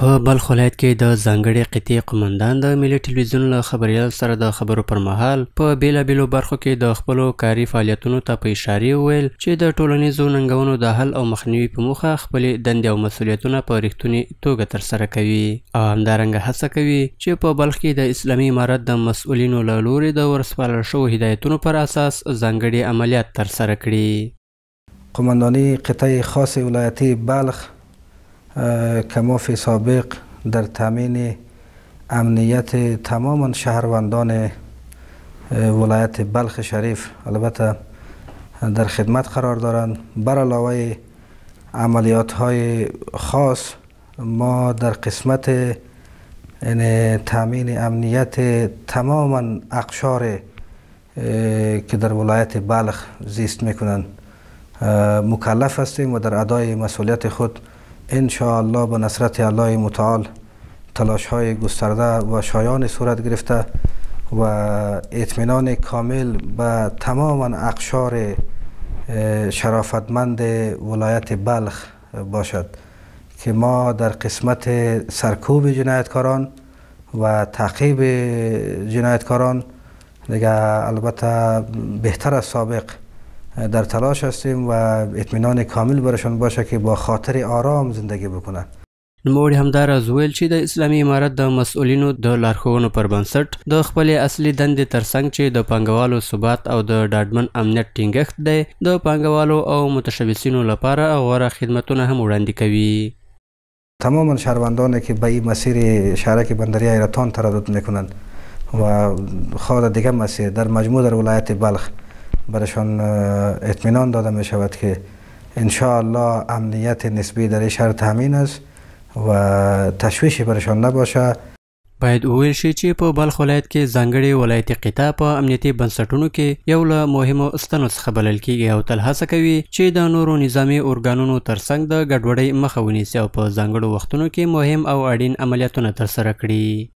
په بلخ ولایت کې د ځانګړي قطعې قومندان د ملي ټلویزیون له خبریال سره د خبرو پر مهال په بیلابیلو برخو کې د خپلو کاري فعالیتونو ته په اشارې وویل چې د ټولنیزو ننګونو د حل او مخنیوي په موخه خپلې دندې او مسؤلیتونه په رښتونې توګه ترسره کوي او همدارنګه هڅه کوي چې په بلخ کې د اسلامي امارت د مسؤلینو له لوري د ورسپارل شوو هدایتونو پر اساس ځانګړي عملیات ترسره کړي. قماندانی قطعه خاص ولایتی بلخ کماف سابق در تامین امنیت تمام شهروندان ولایت بلخ شریف البته در خدمت قرار دارند. بر علاوه عملیات های خاص ما در قسمت تامین امنیت تمام اقشار که در ولایت بلخ زیست میکنند مکلف هستیم و در ادای مسئولیت خود ان شاء الله به نصرت الله متعال تلاش های گسترده و شایان صورت گرفته و اطمینان کامل به تمام اقشار شرافتمند ولایت بلخ باشد که ما در قسمت سرکوب جنایتکاران و تعقیب جنایتکاران دیگه البته بهتر از سابق در تلاش هستیم و اطمینان کامل برشان باشه که با خاطر آرام زندگی بکنه. نوموړي همداراز ویل چې د اسلامي امارت د مسؤلینو د لارښوونو پر بنسټ د خپلې اصلي دندې ترڅنګ چې د پانګوالو ثبات او د ډاډمن امنیت ټینګښت دی د پانګوالو او متشبثینو لپاره غوره خدمتونه هم وړاندې کوي. تمام شهروندانی که به این مسیر شهرک بندری ایرتان تردد میکنند و خود دیگه مسیر در مجموع در ولایت بلخ برشان اطمینان داده می شود که ان شاء الله امنیت نسبی در این شهر تامین است و تشویشی برشان نباشه. باید وویل شي چې په بلخ ولایت کې ځانګړې ولایتي قطعه په امنیتي بنسټونو کې یو له مهمو ستنو څخه بلل کیږي او تل هڅه کوي چې د نورو نظامي ارګانونو ترڅنګ د ګډوډۍ مخه ونیسي او په ځانګړو وختونو کې مهم او اړین عملیاتونه ترسره کړي.